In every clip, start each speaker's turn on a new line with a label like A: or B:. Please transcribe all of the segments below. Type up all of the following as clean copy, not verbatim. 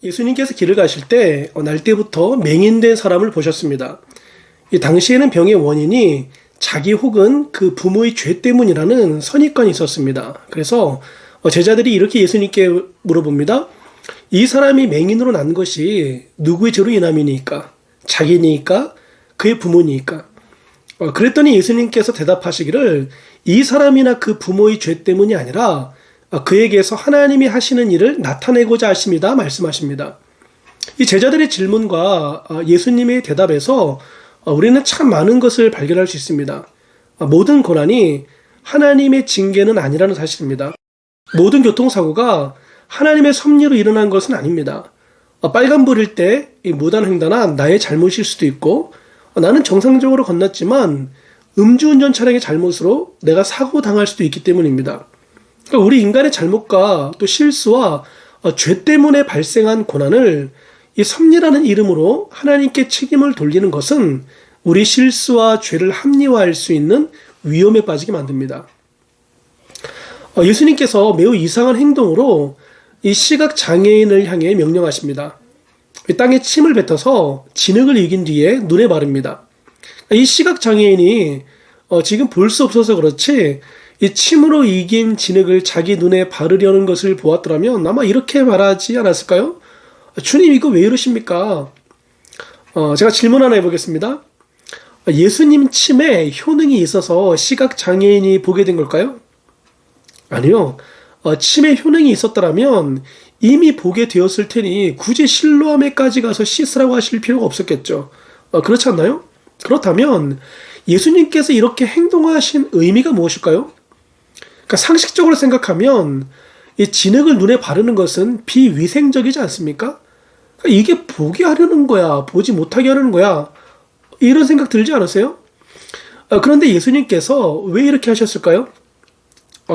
A: 예수님께서 길을 가실 때 날 때부터 맹인된 사람을 보셨습니다. 이 당시에는 병의 원인이 자기 혹은 그 부모의 죄 때문이라는 선입관이 있었습니다. 그래서 제자들이 이렇게 예수님께 물어봅니다. 이 사람이 맹인으로 난 것이 누구의 죄로 인함이니까? 자기니까? 그의 부모니까? 그랬더니 예수님께서 대답하시기를 이 사람이나 그 부모의 죄 때문이 아니라 그에게서 하나님이 하시는 일을 나타내고자 하십니다. 말씀하십니다. 이 제자들의 질문과 예수님의 대답에서 우리는 참 많은 것을 발견할 수 있습니다. 모든 고난이 하나님의 징계는 아니라는 사실입니다. 모든 교통사고가 하나님의 섭리로 일어난 것은 아닙니다. 빨간불일 때 이 무단횡단한 나의 잘못일 수도 있고 나는 정상적으로 건넜지만 음주운전 차량의 잘못으로 내가 사고 당할 수도 있기 때문입니다. 그러니까 우리 인간의 잘못과 또 실수와 죄 때문에 발생한 고난을 이 섭리라는 이름으로 하나님께 책임을 돌리는 것은 우리 실수와 죄를 합리화할 수 있는 위험에 빠지게 만듭니다. 예수님께서 매우 이상한 행동으로 이 시각 장애인을 향해 명령하십니다. 이 땅에 침을 뱉어서 진흙을 이긴 뒤에 눈에 바릅니다. 이 시각 장애인이 지금 볼 수 없어서 그렇지 이 침으로 이긴 진흙을 자기 눈에 바르려는 것을 보았더라면 아마 이렇게 말하지 않았을까요? 주님 이거 왜 이러십니까? 제가 질문 하나 해보겠습니다. 예수님 침에 효능이 있어서 시각 장애인이 보게 된 걸까요? 아니요. 침에 효능이 있었더라면 이미 보게 되었을 테니 굳이 실로암에까지 가서 씻으라고 하실 필요가 없었겠죠. 그렇지 않나요? 그렇다면 예수님께서 이렇게 행동하신 의미가 무엇일까요? 그러니까 상식적으로 생각하면 이 진흙을 눈에 바르는 것은 비위생적이지 않습니까? 그러니까 이게 보게 하려는 거야, 보지 못하게 하려는 거야. 이런 생각 들지 않으세요? 그런데 예수님께서 왜 이렇게 하셨을까요?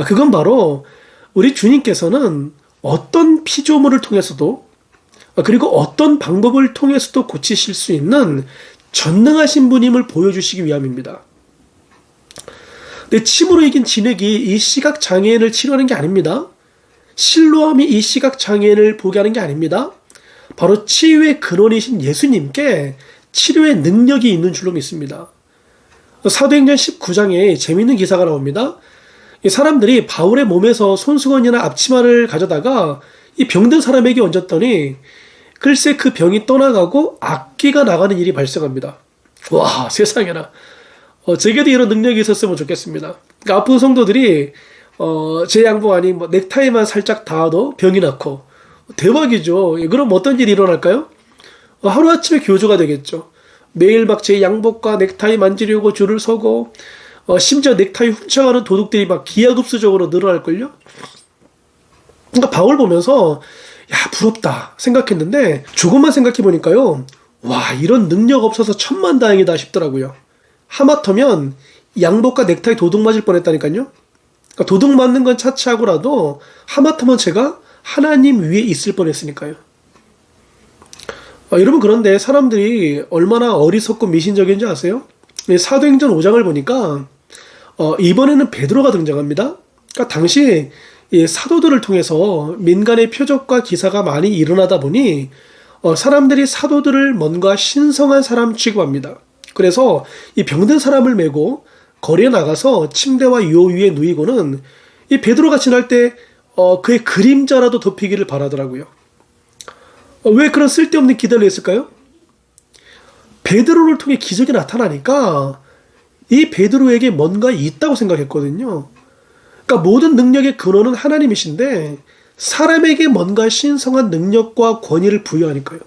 A: 그건 바로 우리 주님께서는 어떤 피조물을 통해서도 그리고 어떤 방법을 통해서도 고치실 수 있는 전능하신 분임을 보여주시기 위함입니다. 근데 침으로 이긴 진흙이 이 시각 장애인을 치료하는 게 아닙니다. 실로암이 이 시각 장애인을 보게 하는 게 아닙니다. 바로 치유의 근원이신 예수님께 치료의 능력이 있는 줄로 믿습니다. 사도행전 19장에 재미있는 기사가 나옵니다. 이 사람들이 바울의 몸에서 손수건이나 앞치마를 가져다가 이 병든 사람에게 얹었더니 글쎄 그 병이 떠나가고 악기가 나가는 일이 발생합니다. 와, 세상에나. 제게도 이런 능력이 있었으면 좋겠습니다. 그러니까 아픈 성도들이 제 양복 아닌 넥타이만 살짝 닿아도 병이 낫고 대박이죠. 그럼 어떤 일이 일어날까요? 하루아침에 교조가 되겠죠. 매일 막 제 양복과 넥타이 만지려고 줄을 서고 심지어 넥타이 훔쳐가는 도둑들이 막 기하급수적으로 늘어날걸요? 그러니까 바울 보면서 야 부럽다 생각했는데 조금만 생각해보니까요. 와 이런 능력 없어서 천만다행이다 싶더라고요. 하마터면 양복과 넥타이 도둑 맞을 뻔했다니까요. 그러니까 도둑 맞는 건 차치하고라도 하마터면 제가 하나님 위에 있을 뻔했으니까요. 여러분 그런데 사람들이 얼마나 어리석고 미신적인지 아세요? 사도행전 5장을 보니까 이번에는 베드로가 등장합니다. 그러니까 당시 사도들을 통해서 민간의 표적과 기사가 많이 일어나다 보니 사람들이 사도들을 뭔가 신성한 사람 취급합니다. 그래서 이 병든 사람을 메고 거리에 나가서 침대와 요 위에 누이고는 이 베드로가 지날 때 그의 그림자라도 덮이기를 바라더라고요. 왜 그런 쓸데없는 기대를 했을까요? 베드로를 통해 기적이 나타나니까 이 베드로에게 뭔가 있다고 생각했거든요. 그러니까 모든 능력의 근원은 하나님이신데 사람에게 뭔가 신성한 능력과 권위를 부여하니까요.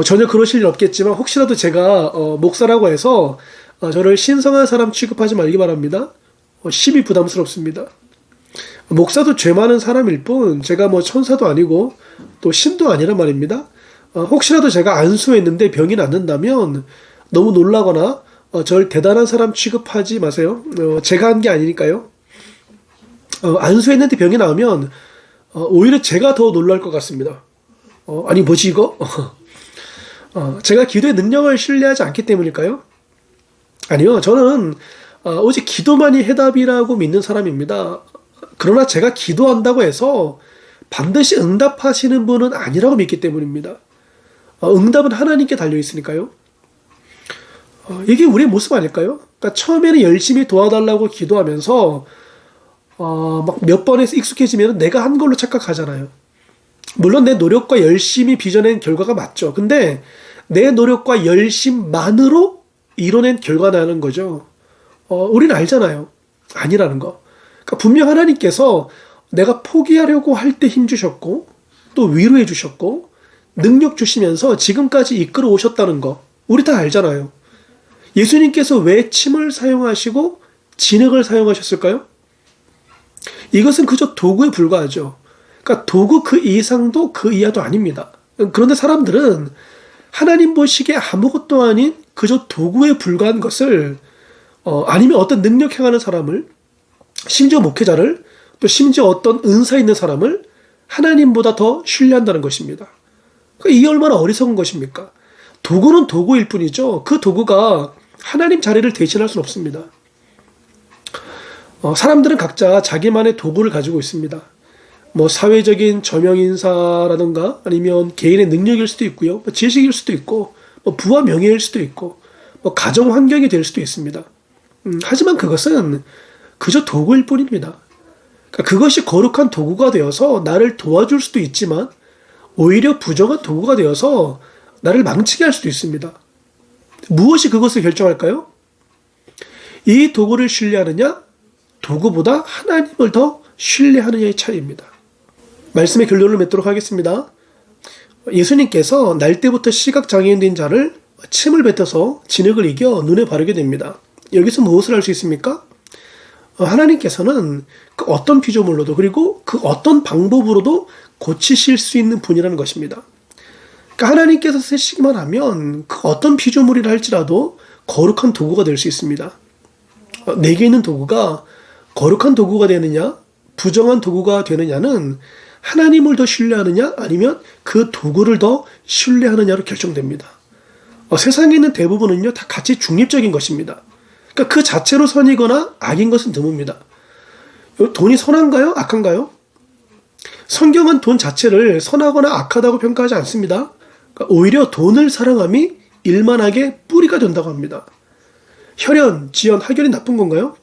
A: 전혀 그러실 일 없겠지만 혹시라도 제가 목사라고 해서 저를 신성한 사람 취급하지 말기 바랍니다. 심히 부담스럽습니다. 목사도 죄 많은 사람일 뿐 제가 천사도 아니고 또 신도 아니란 말입니다. 혹시라도 제가 안수했는데 병이 낫는다면 너무 놀라거나 절 대단한 사람 취급하지 마세요. 제가 한 게 아니니까요. 안수했는데 병이 나으면 오히려 제가 더 놀랄 것 같습니다. 아니 뭐지 이거? 제가 기도의 능력을 신뢰하지 않기 때문일까요? 아니요. 저는 오직 기도만이 해답이라고 믿는 사람입니다. 그러나 제가 기도한다고 해서 반드시 응답하시는 분은 아니라고 믿기 때문입니다. 응답은 하나님께 달려 있으니까요. 이게 우리의 모습 아닐까요? 그러니까 처음에는 열심히 도와달라고 기도하면서 막 몇 번에서 익숙해지면 내가 한 걸로 착각하잖아요. 물론 내 노력과 열심히 빚어낸 결과가 맞죠. 근데 내 노력과 열심만으로 이뤄낸 결과라는 거죠. 우리는 알잖아요. 아니라는 거. 그러니까 분명 하나님께서 내가 포기하려고 할 때 힘주셨고 또 위로해 주셨고 능력 주시면서 지금까지 이끌어 오셨다는 거 우리 다 알잖아요. 예수님께서 왜 침을 사용하시고 진흙을 사용하셨을까요? 이것은 그저 도구에 불과하죠. 그러니까 도구 그 이상도 그 이하도 아닙니다. 그런데 사람들은 하나님 보시기에 아무것도 아닌 그저 도구에 불과한 것을 아니면 어떤 능력 행하는 사람을 심지어 목회자를 또 심지어 어떤 은사 있는 사람을 하나님보다 더 신뢰한다는 것입니다. 그러니까 이게 얼마나 어리석은 것입니까? 도구는 도구일 뿐이죠. 그 도구가 하나님 자리를 대신할 수는 없습니다. 사람들은 각자 자기만의 도구를 가지고 있습니다. 뭐 사회적인 저명 인사라든가 아니면 개인의 능력일 수도 있고요. 뭐 지식일 수도 있고 뭐 부와 명예일 수도 있고 뭐 가정 환경이 될 수도 있습니다. 하지만 그것은 그저 도구일 뿐입니다. 그러니까 그것이 거룩한 도구가 되어서 나를 도와줄 수도 있지만 오히려 부정한 도구가 되어서 나를 망치게 할 수도 있습니다. 무엇이 그것을 결정할까요? 이 도구를 신뢰하느냐, 도구보다 하나님을 더 신뢰하느냐의 차이입니다. 말씀의 결론을 맺도록 하겠습니다. 예수님께서 날 때부터 시각장애인 된 자를 침을 뱉어서 진흙을 이겨 눈에 바르게 됩니다. 여기서 무엇을 할 수 있습니까? 하나님께서는 그 어떤 피조물로도 그리고 그 어떤 방법으로도 고치실 수 있는 분이라는 것입니다. 그러니까 하나님께서 쓰시기만 하면 그 어떤 피조물이라 할지라도 거룩한 도구가 될 수 있습니다. 내게 있는 도구가 거룩한 도구가 되느냐 부정한 도구가 되느냐는 하나님을 더 신뢰하느냐 아니면 그 도구를 더 신뢰하느냐로 결정됩니다. 세상에 있는 대부분은요 다 같이 중립적인 것입니다. 그러니까 그 자체로 선이거나 악인 것은 드뭅니다. 돈이 선한가요? 악한가요? 성경은 돈 자체를 선하거나 악하다고 평가하지 않습니다. 그러니까 오히려 돈을 사랑함이 일만하게 뿌리가 된다고 합니다. 혈연, 지연, 학연이 나쁜 건가요?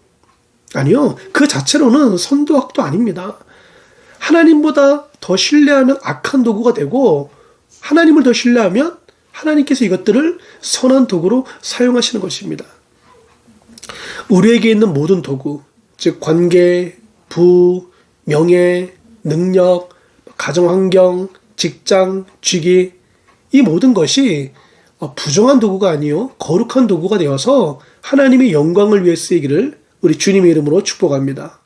A: 아니요. 그 자체로는 선도 악도 아닙니다. 하나님보다 더 신뢰하면 악한 도구가 되고 하나님을 더 신뢰하면 하나님께서 이것들을 선한 도구로 사용하시는 것입니다. 우리에게 있는 모든 도구, 즉 관계, 부, 명예, 능력, 가정환경, 직장, 직위 이 모든 것이 부정한 도구가 아니요 거룩한 도구가 되어서 하나님의 영광을 위해 쓰이기를 우리 주님의 이름으로 축복합니다.